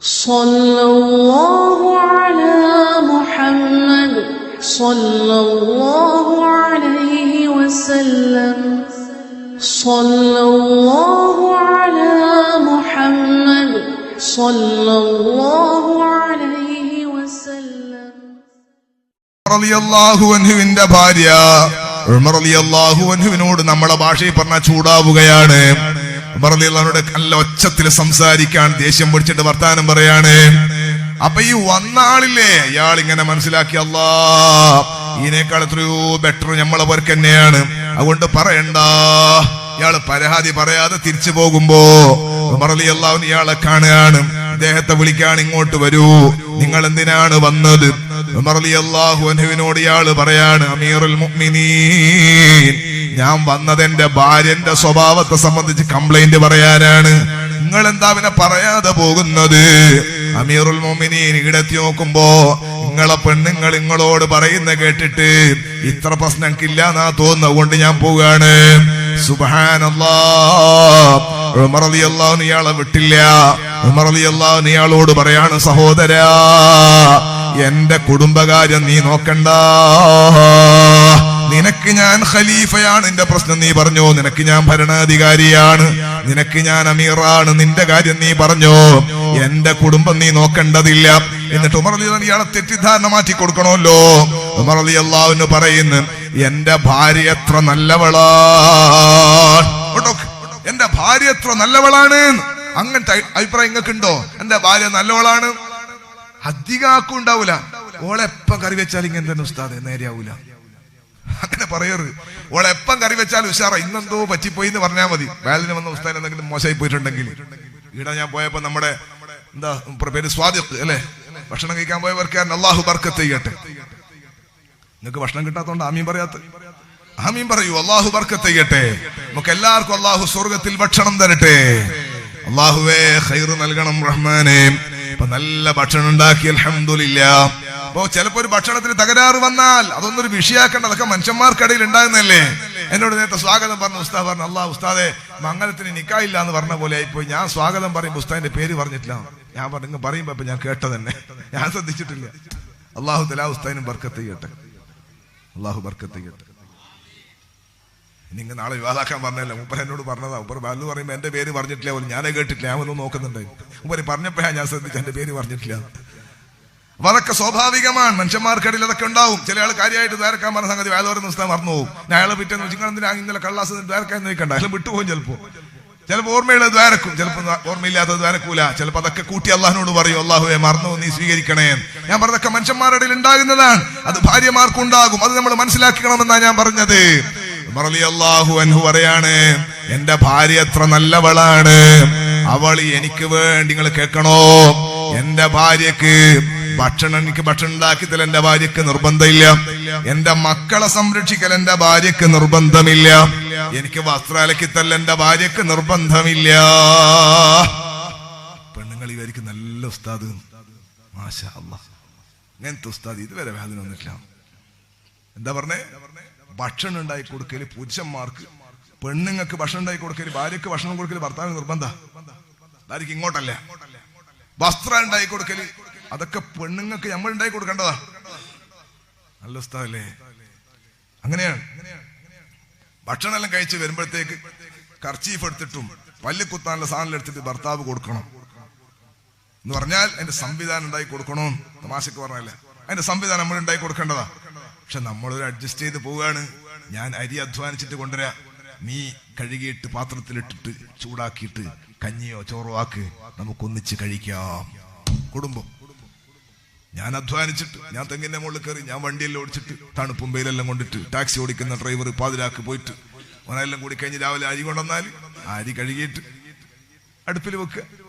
സല്ലല്ലാഹു അലാ മുഹമ്മദ് സല്ലല്ലാഹു അലൈഹി വസല്ലം സല്ലല്ലാഹു അലാ മുഹമ്മദ് സല്ലല്ലാഹു അലൈഹി വസല്ലം. റളിയല്ലാഹു അൻഹുവിന്റെ ഭാര്യ ഉമർ റളിയല്ലാഹു അൻഹുവിനോട് നമ്മളെ ഭാഷയിൽ പറഞ്ഞ ചൂടാവുകയാണ്. ഉമർ റളിയല്ലാഹുവിനോട് നല്ല ഒച്ചത്തിൽ സംസാരിക്കാൻ ദേഷ്യം പിടിച്ചിട്ട് വർത്താനം പറയാണ്. അപ്പൊ ഈ വന്ന ആളില്ലേ, ഇയാൾ ഇങ്ങനെ മനസ്സിലാക്കി, അല്ലാ ഇതിനേക്കാൾ എത്രയോ ബെറ്റർ നമ്മളെ വർക്ക് തന്നെയാണ്, അതുകൊണ്ട് പറയണ്ട. ഇയാള് പരാതി പറയാതെ തിരിച്ചു പോകുമ്പോ ഉമർ റളിയല്ലാഹു ഇയാളെ കാണുകയാണ്. ഇദ്ദേഹത്തെ വിളിക്കാൻ ഇങ്ങോട്ട് വരൂ, നിങ്ങൾ എന്തിനാണ് വന്നത്? ഉമർ റളിയല്ലാഹു അൻഹുവിനോട് ഇയാള് പറയാണ്, അമീറുൽ മുഅ്മിനീൻ, ഞാൻ വന്നത് എന്റെ ഭാര്യന്റെ സ്വഭാവത്തെ സംബന്ധിച്ച് കംപ്ലൈന്റ് പറയാനാണ്. നിങ്ങൾ എന്താ പിന്നെ പറയാതെ പോകുന്നത്? അമീറുൽ മുഅ്മിനീൻ ഇടത്തി നോക്കുമ്പോ നിങ്ങളെ പെണ്ണുങ്ങൾ നിങ്ങളോട് പറയുന്ന കേട്ടിട്ട് ഇത്ര പ്രശ്നക്കില്ല എന്നാ തോന്നുന്നത് കൊണ്ട് ഞാൻ പോവുകയാണ്. സുബ്ഹാനല്ലാഹ്. ഉമർ റളിയല്ലാഹു ഇയാളെ വിട്ടില്ല. ഉമർ റളിയല്ലാഹു ഇയാളോട് പറയാണ്, സഹോദരാ, എന്റെ കുടുംബകാര്യം നീ നോക്കണ്ട, നിനക്ക് ഞാൻ ഖലീഫയാണ്, എന്റെ പ്രശ്നം നീ പറഞ്ഞോ, നിനക്ക് ഞാൻ ഭരണാധികാരിയാണ്, നിനക്ക് ഞാൻ അമീറാണ്, നിന്റെ കാര്യം നീ പറഞ്ഞോ, എന്റെ കുടുംബം നീ നോക്കേണ്ടതില്ല. എന്നിട്ട് ഉമർ റളിയല്ലാഹു ഇയാളെ തെറ്റിദ്ധാരണ മാറ്റി കൊടുക്കണമല്ലോ. ഉമർ റളിയല്ലാഹു പറയുന്നു, എന്റെ ഭാര്യ എത്ര നല്ലവളാണ്, എന്റെ ഭാര്യ എത്ര നല്ലവളാണ്. അങ്ങനത്തെ അഭിപ്രായം നിങ്ങൾക്കുണ്ടോ? എന്റെ ഭാര്യ നല്ലവളാണ്. അധികാക്കും ഉണ്ടാവൂല. ഓളെപ്പം കറി വെച്ചാൽ ഇങ്ങനെ തന്നെ ഉസ്താദ് നേരെയാവൂല, അങ്ങനെ പറയരുത്. ഓളെപ്പം കറി വെച്ചാൽ ഉഷാറ, ഇന്നെന്തോ പറ്റിപ്പോയി എന്ന് പറഞ്ഞാൽ മതി. വേലിന് വന്ന ഉസ്താദ് എന്തെങ്കിലും മോശമായി പോയിട്ടുണ്ടെങ്കിൽ. ഇവിടെ ഞാൻ പോയപ്പോ നമ്മുടെ എന്താ പേര് സ്വാദിഖ് അല്ലെ, ഭക്ഷണം കഴിക്കാൻ പോയവർക്ക് അല്ലാഹു ബർക്കത്ത് ചെയ്യട്ടെ. നിങ്ങൾക്ക് ഭക്ഷണം കിട്ടാത്തോണ്ട് ആമീൻ പറയാത്ത, ആമീൻ പറയൂ. അല്ലാഹു ബർക്കത്ത് ചെയ്യട്ടെ. നമുക്ക് എല്ലാവർക്കും അല്ലാഹു സ്വർഗത്തിൽ ഭക്ഷണം തരട്ടെ. അല്ലാഹുവേ ഖൈർ നൽകണം റഹ്മാനേ. ഇപ്പൊ നല്ല ഭക്ഷണം ഉണ്ടാക്കി അൽഹംദുലില്ലാ. അപ്പോ ചിലപ്പോ ഒരു ഭക്ഷണത്തിന് തകരാറ് വന്നാൽ അതൊന്നൊരു വിഷയാക്കേണ്ട, അതൊക്കെ മനുഷ്യന്മാർക്കിടയിൽ ഉണ്ടാകുന്നല്ലേ. എന്നോട് നേരത്തെ സ്വാഗതം പറഞ്ഞു ഉസ്താദ് പറഞ്ഞു, അല്ലാഹ് ഉസ്താദെ മംഗലത്തിന് നിക്കായില്ല എന്ന് പറഞ്ഞ പോലെ ആയിപ്പോയി. ഞാൻ സ്വാഗതം പറയുമ്പോൾ ഉസ്താദിന്റെ പേര് പറഞ്ഞിട്ടില്ല. ഞാൻ പറഞ്ഞു പറയുമ്പോ ഇപ്പൊ ഞാൻ കേട്ട തന്നെ, ഞാൻ ശ്രദ്ധിച്ചിട്ടില്ല. അല്ലാഹു തആല ഉസ്താദിനും ബർക്കത്ത് ചെയ്യട്ടെ, അല്ലാഹു ബർക്കത്ത് ചെയ്യട്ടെ. നിങ്ങൾ നാളെ വിവാദാക്കാൻ പറഞ്ഞല്ലോ, മൂപ്പർ എന്നോട് പറഞ്ഞതാ. മൂപ്പർ ബാലു പറയുമ്പോ എന്റെ പേര് പറഞ്ഞിട്ടില്ല പോലും, ഞാനേ കേട്ടിട്ടില്ല. ഞാൻ ഒന്നും നോക്കുന്നുണ്ടായി. മൂപ്പര് പറഞ്ഞപ്പോഴാ ഞാൻ ശ്രദ്ധിച്ചു എന്റെ പേര് പറഞ്ഞിട്ടില്ല. അപ്പൊ അതൊക്കെ സ്വാഭാവികമാണ്, മനുഷ്യന്മാർക്കിടയിൽ അതൊക്കെ ഉണ്ടാവും. ചില ആൾ കാര്യമായിട്ട് ദ്വാരക്കാൻ പറഞ്ഞ സംഗതി വേല പറയുന്ന ഉസ്താദ് മറന്നു പോകും. അയാളെ പിറ്റേന്ന് നിങ്ങൾ എന്തിനാ ഇന്നലെ കള്ളാസ് ദ്വാരക്കാൻ നോക്കണ്ട, അയാൾ വിട്ടുപോകും. ചിലപ്പോ ഓർമ്മയുള്ളത് ദ്വാരക്കും, ചിലപ്പോൾ ഓർമ്മയില്ലാത്തത് ദ്വാരക്കൂല. ചിലപ്പോൾ അതൊക്കെ കൂട്ടി അള്ളാഹിനോട് പറയും, അള്ളാഹുവെ മറന്നു, നീ സ്വീകരിക്കണേ. ഞാൻ പറഞ്ഞതൊക്കെ മനുഷ്യന്മാരുടെ ഇടയിൽ ഉണ്ടാകുന്നതാണ്, അത് ഭാര്യമാർക്കുണ്ടാകും. അത് നമ്മൾ മനസ്സിലാക്കണമെന്നാണ് ഞാൻ പറഞ്ഞത്. ഉമർ റളിയല്ലാഹു അൻഹു പറയാണ്, എന്റെ ഭാര്യ എത്ര നല്ലവളാണ്, അവൾ എനിക്ക് വേണ്ടി, നിങ്ങൾ കേൾക്കണോ, എന്റെ ഭാര്യക്ക് എനിക്ക് ഭക്ഷണം ഉണ്ടാക്കിത്തൽ എന്റെ ഭാര്യക്ക് നിർബന്ധമില്ല, എന്റെ മക്കളെ സംരക്ഷിക്കൽ എന്റെ ഭാര്യക്ക് നിർബന്ധമില്ല, എനിക്ക് വസ്ത്രാലക്കിത്തൽ എന്റെ ഭാര്യക്ക് നിർബന്ധമില്ല. പെണ്ണുങ്ങൾ ഇവർക്ക് നല്ല ഉസ്താദ്, മാഷാ അല്ലാഹ്, അങ്ങനത്തെ ഉസ്താദ് ഇതുവരെ വേദന വന്നിട്ടില്ല. എന്താ പറഞ്ഞേ? ഭക്ഷണം ഉണ്ടാക്കി കൊടുക്കല് പുരുഷന്മാർക്ക്, പെണ്ണുങ്ങൾക്ക് ഭക്ഷണം ഉണ്ടാക്കി കൊടുക്കല്, ഭാര്യക്ക് ഭക്ഷണം കൊടുക്കല് ഭർത്താവിന് നിർബന്ധ. ഭാര്യക്ക് ഇങ്ങോട്ടല്ല. വസ്ത്രം ഉണ്ടാക്കി കൊടുക്കല് അതൊക്കെ പെണ്ണുങ്ങൾക്ക് നമ്മൾ ഉണ്ടാക്കി കൊടുക്കേണ്ടതാ. നല്ല ഉസ്താദല്ലേ, അങ്ങനെയാണ്. ഭക്ഷണം എല്ലാം കഴിച്ച് വരുമ്പോഴത്തേക്ക് കർച്ചീഫ് എടുത്തിട്ടും പല്ല് കുത്താനുള്ള സാധനം എടുത്തിട്ട് ഭർത്താവ് കൊടുക്കണം എന്ന് പറഞ്ഞാൽ അതിന്റെ സംവിധാനം ഉണ്ടാക്കി കൊടുക്കണം. തമാശക്ക് പറഞ്ഞല്ലേ, അതിന്റെ സംവിധാനം നമ്മൾ ഉണ്ടാക്കി കൊടുക്കേണ്ടതാ. പക്ഷെ നമ്മളൊരു അഡ്ജസ്റ്റ് ചെയ്ത് പോവുകയാണ്. ഞാൻ അരി അധ്വാനിച്ചിട്ട് കൊണ്ടുവരാ, നീ കഴുകിയിട്ട് പാത്രത്തിലിട്ടിട്ട് ചൂടാക്കിയിട്ട് കഞ്ഞിയോ ചോറോ ആക്ക്, നമുക്കൊന്നിച്ച് കഴിക്കാം. കുടുംബം ഞാൻ അധ്വാനിച്ചിട്ട്, ഞാൻ തെങ്ങിന്റെ മുകളിൽ കയറി, ഞാൻ വണ്ടിയെല്ലാം ഓടിച്ചിട്ട് തണുപ്പും വെയിലെല്ലാം കൊണ്ടിട്ട്, ടാക്സി ഓടിക്കുന്ന ഡ്രൈവർ പാതിരാക്ക് പോയിട്ട് ഓനെല്ലാം കൂടി കഴിഞ്ഞ് രാവിലെ അരി കൊണ്ടുവന്നാൽ അരി കഴുകിയിട്ട് അടുപ്പിൽ വെക്കുക,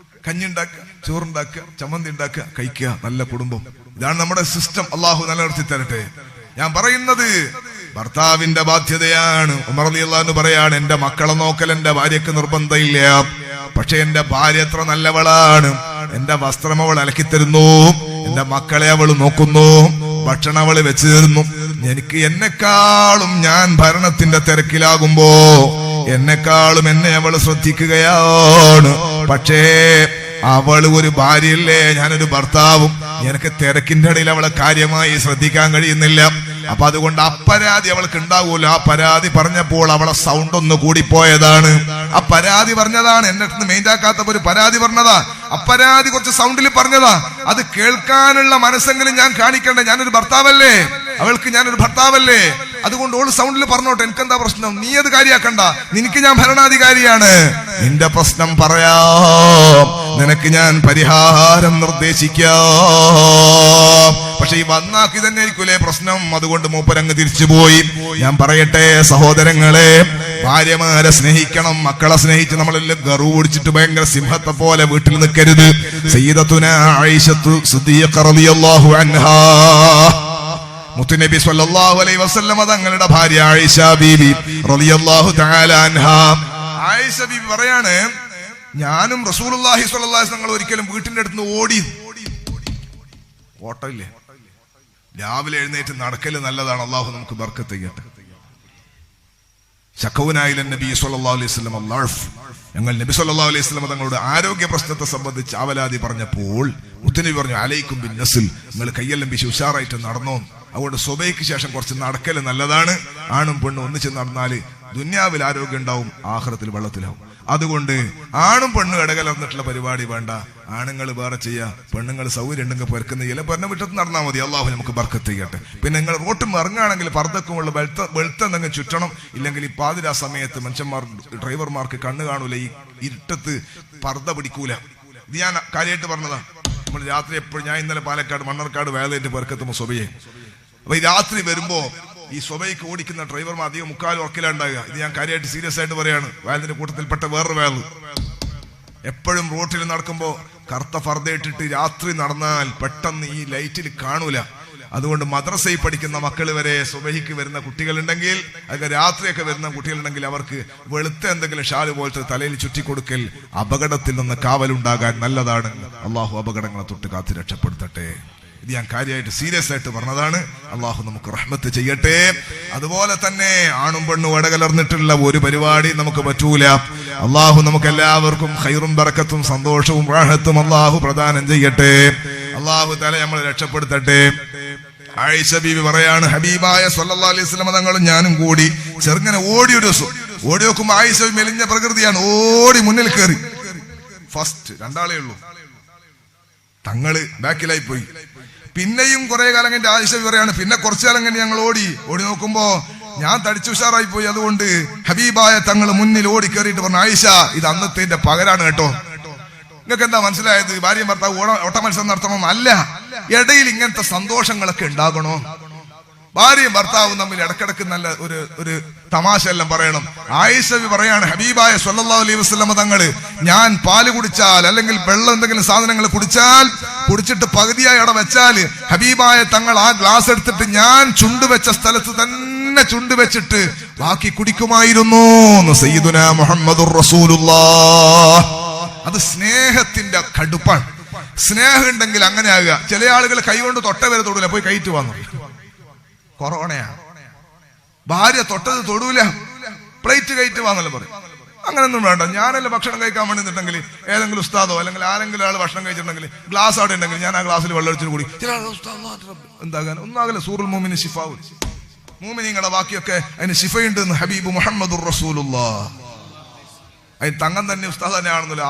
കഞ്ഞി ഉണ്ടാക്കുക, ചോറുണ്ടാക്കുക, ചമ്മന്തി ഉണ്ടാക്കുക, കഴിക്കുക. നല്ല കുടുംബം. ഇതാണ് നമ്മുടെ സിസ്റ്റം. അള്ളാഹു നിലനിർത്തി തരട്ടെ. ഞാൻ പറയുന്നത് ഭർത്താവിന്റെ ബാധ്യതയാണ്. ഉമർ റളിയല്ലാഹു പറയാണ്, എന്റെ മക്കളെ നോക്കൽ എന്റെ ഭാര്യക്ക് നിർബന്ധമില്ല, പക്ഷെ എന്റെ ഭാര്യ എത്ര നല്ലവളാണ്, എന്റെ വസ്ത്രം അവൾ അലക്കിത്തരുന്നു, എന്റെ മക്കളെ അവൾ നോക്കുന്നു, ഭക്ഷണം അവള് വെച്ചു തരുന്നു. എനിക്ക് എന്നെക്കാളും, ഞാൻ ഭരണത്തിന്റെ തിരക്കിലാകുമ്പോ എന്നെക്കാളും എന്നെ അവൾ ശ്രദ്ധിക്കുകയാണ്. പക്ഷേ അവള് ഒരു ഭാര്യയല്ലേ, ഞാനൊരു ഭർത്താവും. എനിക്ക് തിരക്കിന്റെ ഇടയിൽ അവളെ കാര്യമായി ശ്രദ്ധിക്കാൻ കഴിയുന്നില്ല. അപ്പൊ അതുകൊണ്ട് അപരാധി അവൾക്ക് ഉണ്ടാവൂല. ആ പരാതി പറഞ്ഞപ്പോൾ അവളെ സൗണ്ട് ഒന്ന് കൂടിപ്പോയതാണ്. ആ പരാതി പറഞ്ഞതാണ്, എന്റെ അടുത്ത് മെയിൻറ്റാക്കാത്തപ്പോ ഒരു പരാതി പറഞ്ഞതാ. അപരാധി കുറച്ച് സൗണ്ടിൽ പറഞ്ഞതാ. അത് കേൾക്കാനുള്ള മനസ്സെങ്കിലും ഞാൻ കാണിക്കണ്ടേ? ഞാനൊരു ഭർത്താവല്ലേ, അവൾക്ക് ഞാനൊരു ഭർത്താവല്ലേ. അതുകൊണ്ട് ഓള് സൗണ്ടിൽ പറഞ്ഞോട്ടെ, എനിക്കെന്താ പ്രശ്നം? നീ അത് കാര്യാക്കണ്ട, നിനക്ക് ഞാൻ ഭരണാധികാരിയാണ്. നിന്റെ പ്രശ്നം പറയാം, നിനക്ക് ഞാൻ പരിഹാരം നിർദ്ദേശിക്കാം. പക്ഷെ ഈ വന്നാക്കി തന്നെ ആയിരിക്കൂലേ പ്രശ്നം. അതുകൊണ്ട് മൂപ്പരങ്ങ് തിരിച്ചുപോയി. ഞാൻ പറയട്ടെ സഹോദരങ്ങളെ, ഭാര്യമാരെ സ്നേഹിക്കണം, മക്കളെ സ്നേഹിച്ച് നമ്മളെല്ലാം ഗറു ഓടിച്ചിട്ട് ഭയങ്കര സിംഹത്തെ പോലെ വീട്ടിൽ നിൽക്കരുത്. സയ്യിദത്തുനാ ആയിഷത്തു സിദ്ദീഖ റളിയല്ലാഹു അൻഹാ, മുത്തുനബി സ്വല്ലല്ലാഹു അലൈഹി വസല്ലം തങ്ങളുടെ ഭാര്യ ആയിഷ ബീബി റളിയല്ലാഹു തആല അൻഹാ. ആയിഷ ബീബി പറയാണ്, ഞാനും റസൂലുള്ളാഹി സ്വല്ലല്ലാഹു അലൈഹി വസല്ലം ഒരിക്കലും വീട്ടിന്റെ അടുത്ത് ഓടി. ഓട്ടമില്ലേ, രാവിലെ എഴുന്നേറ്റ് നടക്കല് നല്ലതാണ്. അള്ളാഹു നമുക്ക് ബർക്കത്ത് ചെയ്യട്ടെ. ശക്കൗനായില നബി സ്വല്ലല്ലാഹു അലൈഹി വസല്ലം അല്ലാഹ്, ഞങ്ങൾ നബി സ്വല്ലല്ലാഹു അലൈഹി വസല്ലം തങ്ങളുടെ ആരോഗ്യ പ്രശ്നത്തെ സംബന്ധിച്ച് അവലാതി പറഞ്ഞപ്പോൾ മുത്തുനബി പറഞ്ഞു, അലൈക്കും ബിൻ നസ്ൽ, നിങ്ങൾ കയ്യെല്ലാം പിശി ഉഷാറായിട്ട് നടന്നോ. അതുകൊണ്ട് സുബൈക്ക് ശേഷം കുറച്ച് നടക്കല് നല്ലതാണ്. ആണും പെണ്ണും ഒന്നിച്ച് നടന്നാല് ദുന്യാവിൽ ആരോഗ്യം ഉണ്ടാവും, ആഖിറത്തിൽ വെള്ളത്തിലാവും. അതുകൊണ്ട് ആണും പെണ്ണും ഇടകലർന്നിട്ടുള്ള പരിപാടി വേണ്ട. ആണുങ്ങൾ വേറെ ചെയ്യുക, പെണ്ണുങ്ങൾ സൗകര്യം ഉണ്ടെങ്കിൽ പെരക്കുന്ന ചില പെണ്ണ വിട്ടത്ത് നടന്നാൽ മതി. അള്ളാഹു നമുക്ക് ബർക്കത്ത് ചെയ്യട്ടെ. പിന്നെ നിങ്ങൾ റോട്ടും ഇറങ്ങുകയാണെങ്കിൽ പർദ്ദക്കുമുള്ള വെളുത്ത എന്തെങ്കിലും ചുറ്റണം. ഇല്ലെങ്കിൽ ഈ പാതിരാ സമയത്ത് മനുഷ്യന്മാർ ഡ്രൈവർമാർക്ക് കണ്ണ് കാണൂല, ഈ ഇരുട്ടത്ത് പർദ്ദ പിടിക്കൂല. ഇത് ഞാൻ കാര്യമായിട്ട് പറഞ്ഞതാ. നമ്മൾ രാത്രി എപ്പോഴും, ഞാൻ ഇന്നലെ പാലക്കാട് മണ്ണർക്കാട് വേലയിട്ട് പെരക്കെത്തുമ്പോൾ സ്വബയെ, അപ്പൊ ഈ രാത്രി വരുമ്പോ ഈ സ്വബയ്ക്ക് ഓടിക്കുന്ന ഡ്രൈവർമാർ അധികം മുക്കാലും ഉറക്കിലുണ്ടാകുക. ഇത് ഞാൻ കാര്യമായിട്ട് സീരിയസ് ആയിട്ട് പറയാണ്. വേലത്തിന്റെ കൂട്ടത്തിൽപ്പെട്ട വേറൊരു വേല്. എപ്പോഴും റോട്ടിൽ നടക്കുമ്പോ കറുത്ത ഫർദ ഇട്ടിട്ട് രാത്രി നടന്നാൽ പെട്ടെന്ന് ഈ ലൈറ്റിൽ കാണൂല. അതുകൊണ്ട് മദ്രസയിൽ പഠിക്കുന്ന മക്കൾ വരെ സുബഹിക്ക് വരുന്ന കുട്ടികളുണ്ടെങ്കിൽ, അതൊക്കെ രാത്രിയൊക്കെ വരുന്ന കുട്ടികളുണ്ടെങ്കിൽ അവർക്ക് വെളുത്ത എന്തെങ്കിലും ഷാല് പോലത്തെ തലയിൽ ചുറ്റിക്കൊടുക്കൽ അപകടത്തിൽ നിന്ന് കാവലുണ്ടാകാൻ നല്ലതാണ്. അള്ളാഹു അപകടങ്ങളെ തൊട്ട് കാത്ത് രക്ഷപ്പെടുത്തട്ടെ. ഇത് ഞാൻ കാര്യമായിട്ട് സീരിയസ് ആയിട്ട് പറഞ്ഞതാണ്. അള്ളാഹു നമുക്ക് റഹ്മത്ത് ചെയ്യട്ടെ. അതുപോലെ തന്നെ ആണും പെണ്ണും ഇടകലർന്നിട്ടുള്ള ഒരു പരിപാടി നമുക്ക് പറ്റൂല. അള്ളാഹു നമുക്ക് എല്ലാവർക്കും ഖൈറും ബറക്കത്തും സന്തോഷവും റാഹത്തും അള്ളാഹു പ്രദാനം ചെയ്യട്ടെ. അള്ളാഹു തആല നമ്മളെ രക്ഷപ്പെടുത്തട്ടെ. ആയിഷ ബീബി പറയാണ്, ഹബീബായ സ്വല്ലല്ലാഹു അലൈഹി വസല്ലം തങ്ങളും ഞാനും കൂടി ചെറുങ്ങനെ ഓടി ഒരു ദിവസം ഓടി നോക്കുമ്പോ ആയിഷ മെലിഞ്ഞ പ്രകൃതിയാണ്. ഓടി മുന്നിൽ കയറി. ഫസ്റ്റ് രണ്ടാളേ ഉള്ളൂ, തങ്ങള് ബാക്കിലായി പോയി. പിന്നെയും കുറെ കാലം കഴിഞ്ഞ ആയിഷ പറയാണ്, പിന്നെ കുറച്ചു കാലം കഴിഞ്ഞ് ഞങ്ങൾ ഓടി നോക്കുമ്പോ ഞാൻ തടിച്ചു ഉഷാറായി പോയി. അതുകൊണ്ട് ഹബീബായ തങ്ങൾ മുന്നിൽ ഓടി കയറിയിട്ട് പറഞ്ഞു, ആയിഷ ഇത് അന്നത്തെ പകരാണ് കേട്ടോ. നിങ്ങൾക്ക് എന്താ മനസ്സിലായത്? ഭാര്യയും ഭർത്താവ് ഓട്ട മത്സരം നടത്തണം അല്ല, ഇടയിൽ ഇങ്ങനത്തെ സന്തോഷങ്ങളൊക്കെ ഉണ്ടാകണോ. ഭാര്യയും ഭർത്താവും തമ്മിൽ ഇടക്കിടക്ക് നല്ല ഒരു തമാശ എല്ലാം പറയണം. ആയിഷ പറയാണ്, ഹബീബായ സ്വല്ലല്ലാഹു അലൈഹി വസല്ലം തങ്ങള് ഞാൻ പാല് കുടിച്ചാൽ അല്ലെങ്കിൽ വെള്ളം എന്തെങ്കിലും സാധനങ്ങൾ കുടിച്ചിട്ട് പകുതിയായി അവിടെ വെച്ചാല് ഹബീബായ തങ്ങൾ ആ ഗ്ലാസ് എടുത്തിട്ട് ഞാൻ ചുണ്ടുവെച്ച സ്ഥലത്ത് തന്നെ ചുണ്ടുവെച്ചിട്ട് ബാക്കി കുടിക്കുമായിരുന്നു. സയ്യിദുനാ മുഹമ്മദുർ റസൂലുള്ളാഹ്. അത് സ്നേഹത്തിന്റെ കടുപ്പാണ്. സ്നേഹം ഉണ്ടെങ്കിൽ അങ്ങനെ ആകുക. ചില ആളുകൾ കൈകൊണ്ട് തൊട്ട വരെ തൊടൂല, പോയി കയറ്റ് വന്നു. കൊറോണയാ, ഭാര്യ തൊട്ടത് തൊടൂല, പ്ലേറ്റ് കയറ്റ് വാങ്ങല്ലോ പറയും. അങ്ങനൊന്നും വേണ്ട. ഞാനല്ല ഭക്ഷണം കഴിക്കാൻ വേണ്ടി നിന്നിട്ടുണ്ടെങ്കിൽ ഏതെങ്കിലും ഉസ്താദോ അല്ലെങ്കിൽ ആരെങ്കിലും ആൾ ഭക്ഷണം കഴിച്ചിട്ടുണ്ടെങ്കിൽ ഗ്ലാസ് അവിടെ ഉണ്ടെങ്കിൽ ഞാൻ ആ ഗ്ലാസ്സിൽ വെള്ളം ഒഴിച്ചിട്ട് കൂടി ചില എന്താകാൻ ഒന്നാകല്ലേ. സൂറുൽ മുഅ്മിനീൻ ശിഫാഉ, മുഅ്മിനീങ്ങളുടെ ബാക്കിയൊക്കെ അതിന് ശിഫയുണ്ട് എന്ന് ഹബീബ് മുഹമ്മദുർ റസൂലുള്ളാഹ്. അതിന് തങ്ങം തന്നെ ഉസ്താദ് തന്നെ ആണെന്നല്ലോ.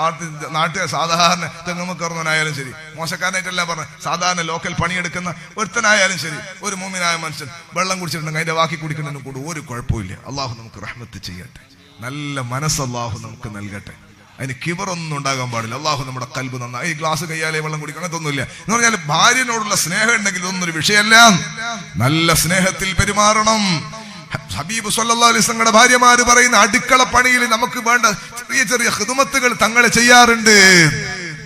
നാട്ടിലെ സാധാരണ തെങ്ങുമക്കറുന്നവനായാലും ശരി, മോശക്കാരനായിട്ടെല്ലാം പറഞ്ഞ സാധാരണ ലോക്കൽ പണിയെടുക്കുന്ന ഒരുത്തനായാലും ശരി, ഒരു മുഅ്മിനായ മനുഷ്യൻ വെള്ളം കുടിച്ചിട്ടുണ്ടെങ്കിൽ അതിന്റെ ബാക്കി കുടിക്കുന്നതിന് കൂടെ ഒരു കുഴപ്പമില്ല. അള്ളാഹു നമുക്ക് റഹ്മത്ത് ചെയ്യട്ടെ. നല്ല മനസ്സ് അള്ളാഹു നമുക്ക് നൽകട്ടെ. അതിന് കിബറൊന്നും ഉണ്ടാകാൻ പാടില്ല. അള്ളാഹു നമ്മുടെ കൽബ് നന്നായി. ഈ ഗ്ലാസ് കയ്യാലേ വെള്ളം കുടിക്കുക അങ്ങനത്തൊന്നുമില്ല. എന്ന് പറഞ്ഞാൽ ഭാര്യനോടുള്ള സ്നേഹം ഉണ്ടെങ്കിൽ ഇതൊന്നും ഒരു വിഷയമല്ല. നല്ല സ്നേഹത്തിൽ പെരുമാറണം. ഹബീബ് സ്വല്ലല്ലാഹു അലൈഹി വസല്ലം ഭാര്യമാര് പറയുന്ന അടുക്കള പണിയിൽ നമുക്ക് വേണ്ട ചെറിയ ചെറിയ ഖിദ്മത്തുകൾ തങ്ങളെ ചെയ്യാറുണ്ട്.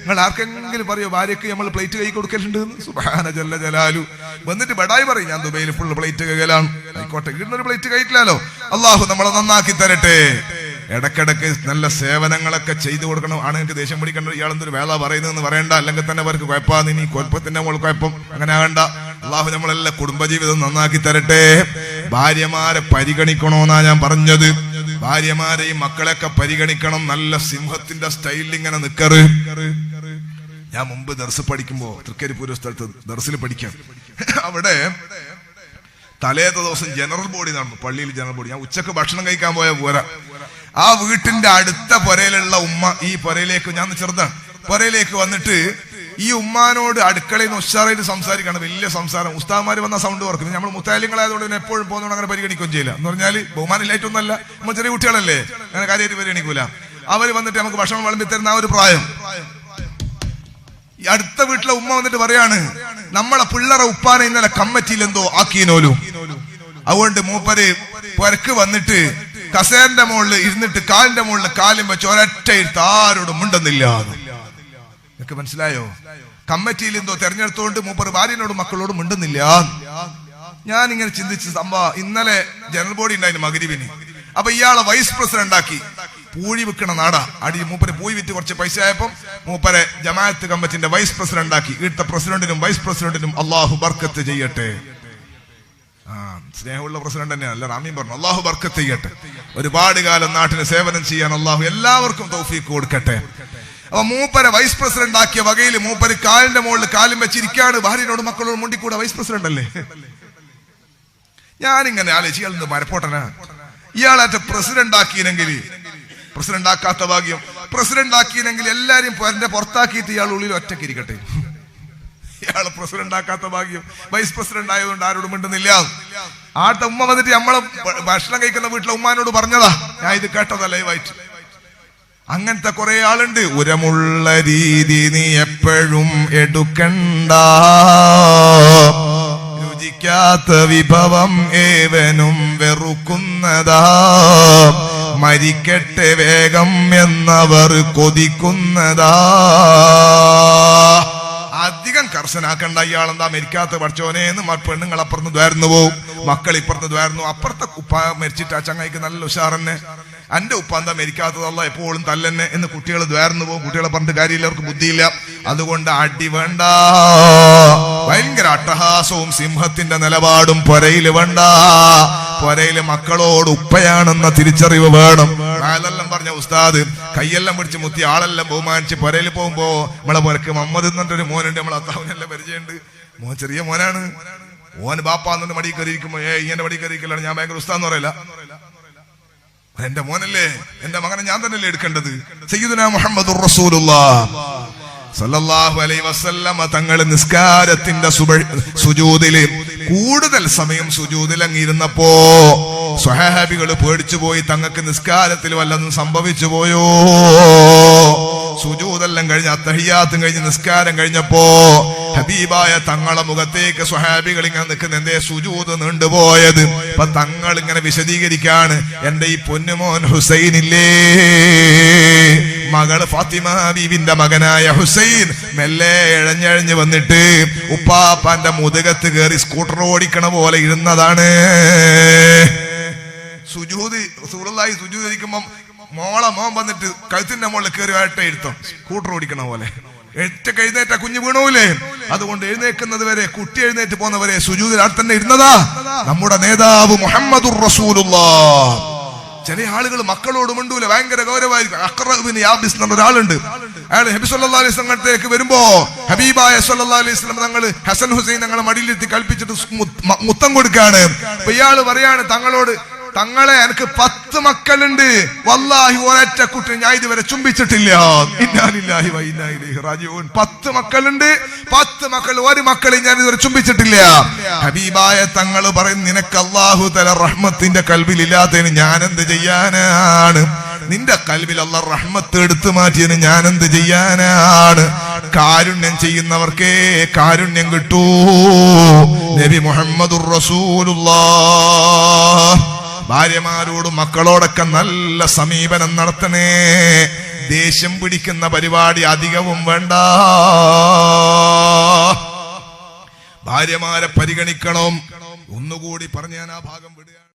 നിങ്ങൾ ആർക്കെങ്കിലും പറയോ ഭാര്യക്ക് നമ്മൾ പ്ലേറ്റ് കൈ കൊടുക്കലുണ്ട്? സുബ്ഹാന ജല്ല ജലാലു. വന്നിട്ട് ബടായി പറയും, ഞാൻ ദുബൈയിൽ ഫുൾ പ്ലേറ്റ് കൈകലാണ്. ആയിക്കോട്ടെ, ഇടുന്നൊരു പ്ലേറ്റ് കഴിക്കില്ലല്ലോ. അള്ളാഹു നമ്മളെ നന്നാക്കി തരട്ടെ. ഇടക്കിടക്ക് നല്ല സേവനങ്ങളൊക്കെ ചെയ്തു കൊടുക്കണം. ആണെങ്കിൽ ദേഷ്യം പിടിക്കേണ്ട, ഇയാളെന്തൊരു വേല പറയുന്നതെന്ന് പറയണ്ട. അല്ലെങ്കിൽ തന്നെ അവർക്ക് കുഴപ്പമാണ്, ഇനി കുഴപ്പത്തിന്റെ മോൾ കുഴപ്പം, അങ്ങനെ ആകണ്ട. അള്ളാഹു നമ്മളെല്ലാം കുടുംബജീവിതം നന്നാക്കി തരട്ടെ. ഭാര്യമാരെ പരിഗണിക്കണോന്നാ ഞാൻ പറഞ്ഞത്. ഭാര്യമാരെയും മക്കളെയൊക്കെ പരിഗണിക്കണം. നല്ല സിംഹത്തിന്റെ സ്റ്റൈലിൽ ഇങ്ങനെ നിക്കറ്. ഞാൻ മുമ്പ് ദർസ് പഠിക്കുമ്പോ തൃക്കരിപ്പൂർ സ്ഥലത്ത് ദർസിൽ പഠിക്കാം. അവിടെ തലേത്തെ ദിവസം ജനറൽ ബോഡി നടന്നു, പള്ളിയിൽ ജനറൽ ബോഡി. ഞാൻ ഉച്ചക്ക് ഭക്ഷണം കഴിക്കാൻ പോയ പോരാ, ആ വീട്ടിന്റെ അടുത്ത പുരയിലുള്ള ഉമ്മ ഈ പുരയിലേക്ക്, ഞാൻ ചെറുതാണ്, പുരയിലേക്ക് വന്നിട്ട് ഈ ഉമ്മാനോട് അടുക്കളയിൽ നിന്ന് ഉഷാറായിട്ട് സംസാരിക്കണം. വലിയ സംസാരം, ഉസ്താദ്മാര് വന്ന സൗണ്ട് കുറക്കും. നമ്മൾ മുത്താലിങ്ങളായതുകൊണ്ട് പിന്നെ എപ്പോഴും പോകുന്നതുകൊണ്ട് അങ്ങനെ പരിഗണിക്കുകയും ചെയ്യില്ല. എന്ന് പറഞ്ഞാൽ ബഹുമാനില്ലായിട്ടൊന്നല്ല, നമ്മൾ ചെറിയ കുട്ടികളല്ലേ, അങ്ങനെ കാര്യമായിട്ട് പരിഗണിക്കൂല. അവര് വന്നിട്ട് നമുക്ക് ഭക്ഷണം വിളമ്പി തരുന്ന ആ ഒരു പ്രായം. ഈ അടുത്ത വീട്ടിലെ ഉമ്മ വന്നിട്ട് പറയാണ്, നമ്മളെ പിള്ളേരെ ഉപ്പാനെ ഇന്നലെ കമ്മിറ്റിയിൽ എന്തോ ആക്കിനോലു, അതുകൊണ്ട് മൂപ്പര് പുരക്ക് വന്നിട്ട് കസേരന്റെ മുകളിൽ ഇരുന്നിട്ട് കാലിന്റെ മുകളിൽ കാലും വെച്ച് ഒരൊറ്റ ഇരുത്ത് ആരോടും മിണ്ടുന്നില്ല. നിനക്ക് മനസ്സിലായോ? കമ്മിറ്റിയിൽ എന്തോ തെരഞ്ഞെടുത്തോണ്ട് മൂപ്പർ ഭാര്യനോടും മക്കളോടും മിണ്ടുന്നില്ല. ഞാൻ ഇങ്ങനെ ചിന്തിച്ച് സംഭവം, ഇന്നലെ ജനറൽ ബോഡി ഉണ്ടായിരുന്നു മഗ്‌രിബിന്. അപ്പൊ ഇയാളെ വൈസ് പ്രസിഡന്റ് ആക്കി. പൂഴി വിൽക്കണ നാടാ, അടി മൂപ്പര് പൂഴി വിറ്റ് കുറച്ച് പൈസ ആയപ്പം മൂപ്പരെ ജമാഅത്ത് കമ്മിറ്റിന്റെ വൈസ് പ്രസിഡന്റ് ആക്കി. ഇവിടുത്തെ പ്രസിഡന്റിനും വൈസ് പ്രസിഡന്റിനും അള്ളാഹു ബർക്കത്ത് ചെയ്യട്ടെ. സ്നേഹമുള്ള പ്രസിഡന്റ് തന്നെയാണ്, അല്ല റാമീൻ പറഞ്ഞു, അള്ളാഹു ബർക്കത്ത് ചെയ്യട്ടെ. ഒരുപാട് കാലം നാട്ടിന് സേവനം ചെയ്യാൻ അള്ളാഹു എല്ലാവർക്കും തൗഫീഖ് കൊടുക്കട്ടെ. അപ്പൊ മൂപ്പരെ വൈസ് പ്രസിഡന്റ് ആക്കിയ വകയിൽ മൂപ്പര് കാലിന്റെ മുകളിൽ കാലും വെച്ചിരിക്കാണ്. ഭാര്യനോട് മക്കളോട് മുണ്ടിക്കൂടെ, വൈസ് പ്രസിഡന്റ് അല്ലേ? ഞാനിങ്ങനെ ആലോചിച്ച്, ഇയാൾ മരപ്പോട്ടനാ, ഇയാളാറ്റ പ്രസിഡന്റ് ആക്കിയെങ്കിൽ, പ്രസിഡന്റ് ആക്കാത്ത ഭാഗ്യം, പ്രസിഡന്റ് ആക്കിയെങ്കിൽ എല്ലാരും പുറത്താക്കിയിട്ട് ഇയാൾ ഉള്ളിൽ ഒറ്റയ്ക്ക് ഇരിക്കട്ടെ. ഇയാള് പ്രസിഡന്റ് ആക്കാത്ത ഭാഗ്യം, വൈസ് പ്രസിഡന്റ് ആയതുകൊണ്ട് ആരോടും മിണ്ടുന്നില്ല. ആട്ട ഉമ്മ വന്നിട്ട് നമ്മളെ ഭക്ഷണം കഴിക്കുന്ന വീട്ടിലെ ഉമ്മാനോട് പറഞ്ഞതാ, ഞാൻ ഇത് കേട്ടതാ ലൈവായിട്ട്. അങ്ങനത്തെ കുറെ ആളുണ്ട്. ഉരമുള്ള രീതി നീ എപ്പോഴും എടുക്കണ്ട, രുചിക്കാത്ത വിഭവം ഏവനും വെറുക്കുന്നതാ, മരിക്കട്ടെ വേഗം എന്നവർ കൊതിക്കുന്നതാ. അധികം കർശനാക്കണ്ട. ഇയാളെന്താ മരിക്കാത്ത പഠിച്ചോനേന്ന് പെണ്ണുങ്ങൾ അപ്പുറത്ത് ദ്വാരുന്നു പോവും, മക്കൾ ഇപ്പുറത്ത് ദ്വാരുന്നു. അപ്പുറത്തെ ഉപ്പ മരിച്ചിട്ട് ആ ചങ്ങായിക്ക് നല്ല ഉഷാറന്നെ, എന്റെ ഉപ്പ എന്താ മരിക്കാത്തതല്ല എപ്പോഴും തല്ലെന്നെ എന്ന് കുട്ടികൾ ദ്വാരുന്നു പോകും. കുട്ടികളെ പറഞ്ഞിട്ട് കാര്യമില്ല, അവർക്ക് ബുദ്ധിയില്ല. അതുകൊണ്ട് അടി വേണ്ട, ഭയങ്കര അട്ടഹാസവും സിംഹത്തിന്റെ നിലപാടും പുരയിൽ വേണ്ട. പുരയില് മക്കളോട് ഉപ്പയാണെന്ന തിരിച്ചറിവ് വേണം. അതെല്ലാം പറഞ്ഞ ഉസ്താദ് കൈയെല്ലാം പിടിച്ച് മുത്തി ആളെല്ലാം ബഹുമാനിച്ച് പുരയിൽ പോകുമ്പോ നമ്മളെ പുരക്ക് മുഹമ്മദ് എന്നൊരു മോനുണ്ട്, നമ്മളെ അത്താവിനെല്ലാം പരിചയമുണ്ട്. മോൻ ചെറിയ മോനാണ്, ഓൻ ബാപ്പാന്ന് മടി കയറിയിരിക്കുമ്പോ ഇങ്ങനെ മടി കയറിയിരിക്കലാണ്. ഞാൻ ഭയങ്കര ഉസ്താന്ന് പറയില്ല, എന്റെ മോനല്ലേ, എന്റെ മകനെ ഞാൻ തന്നെയല്ലേ എടുക്കേണ്ടത്. സയ്യിദുനാ മുഹമ്മദുർ റസൂലുള്ളാഹ് സല്ലല്ലാഹു അലൈഹി വസല്ലമ തങ്ങൾ നിസ്കാരത്തിന്റെ സുജൂദില് കൂടുതൽ സമയം സുജൂദിലങ്ങിരുന്നപ്പോ സ്വഹാബികൾ പേടിച്ചു പോയി, തങ്ങൾക്ക് നിസ്കാരത്തിൽ വല്ലതും സംഭവിച്ചു പോയോ. സുജൂദെല്ലാം കഴിഞ്ഞ് അത്തഹിയ്യാത്തും കഴിഞ്ഞ് നിസ്കാരം കഴിഞ്ഞപ്പോ ഹബീബായ തങ്ങളെ മുഖത്തേക്ക് സ്വഹാബികൾ ഇങ്ങനെ നിൽക്കുന്ന, എന്തേ സുജൂദ് നീണ്ടുപോയത്? അപ്പൊ തങ്ങൾ ഇങ്ങനെ വിശദീകരിക്കാണ്, എന്റെ ഈ പൊന്നുമോൻ ഹുസൈനില്ലേ, മകള് ഫാത്തിമ ബീവിന്റെ മകനായ ഹുസൈൻ മെല്ലെ ഇഴഞ്ഞഴിഞ്ഞ് വന്നിട്ട് ഉപ്പാപ്പാന്റെ മുതുകത്ത് കയറി സ്കൂട്ടർ ഓടിക്കണ പോലെ ഇരുന്നതാണ്. സുജൂദ് റസൂലുള്ളാഹി സുജൂദ് ഇരിക്കുമ്പോ മോൻ വന്നിട്ട് കഴുത്തിന്റെ മുകളിൽ കയറി ആട്ടെ ഇരുത്തം, സ്കൂട്ടർ ഓടിക്കണ പോലെ. എഴുന്നേറ്റ കുഞ്ഞു വീണൂലേ, അതുകൊണ്ട് എഴുന്നേക്കുന്നത് വരെ, കുട്ടി എഴുന്നേറ്റ് പോകുന്നവരെ സുജൂദിൽ അവിടെ തന്നെ ഇരുന്നതാ നമ്മുടെ നേതാവ് മുഹമ്മദുർ റസൂലുള്ളാഹ്. ചില ആളുകൾ മക്കളോട് മിണ്ടൂല, ഭയങ്കര ഗൗരവമായിരിക്കും. അഖ്റ ഇബ്നു യാബിസ് എന്ന ഒരാളുണ്ട്. അയാൾ നബി സല്ലല്ലാഹു അലൈഹി വസല്ലം അടുത്തേക്ക് വരുമ്പോ ഹബീബായ സല്ലല്ലാഹു അലൈഹി വസല്ലം തങ്ങൾ ഹസൻ ഹുസൈൻ തങ്ങളെ മടിയിലെത്തി കൽപ്പിച്ചിട്ട് മുത്തം കൊടുക്കാണ്. അപ്പൊ ഇയാള് പറയാണ് തങ്ങളോട്, തങ്ങളെ എനിക്ക് 10 മക്കളുണ്ട്, വല്ലാഹി ഒരൊറ്റ കുട്ടി ഞാൻ ഇതുവരെ ചുംബിച്ചിട്ടില്ല. ഇന്നാ ലില്ലാഹി വ ഇന്നാ ഇലൈഹി റാജിഊൻ. 10 മക്കളുണ്ട്, 10 മക്കൾ, ഒരു മക്കളെ ഞാൻ ഇതുവരെ ചുംബിച്ചിട്ടില്ല. ഹബീബായ തങ്ങൾ പറയും, നിനക്ക് അല്ലാഹു തആല റഹ്മത്തിന്റെ കൽബിലില്ലാത്തതിന് ഞാൻ എന്ത് ചെയ്യാനാണ്? നിന്റെ കൽബിൽ അല്ലാഹു റഹ്മത്ത് എടുത്തു മാറ്റിയതിന് ഞാൻ എന്ത് ചെയ്യാനാണ്? കാരുണ്യം ചെയ്യുന്നവർക്കേ കാരുണ്യം കിട്ടൂ. നബി മുഹമ്മദുർ റസൂലുള്ളാഹ്. ഭാര്യമാരോടും മക്കളോടൊക്കെ നല്ല സമീപനം നടത്തണേ. ദേഷ്യം പിടിക്കുന്ന പരിപാടി അധികവും വേണ്ട. ഭാര്യമാരെ പരിഗണിക്കണം. ഒന്നുകൂടി പറഞ്ഞ് ഞാൻ ആ ഭാഗം വിടുക.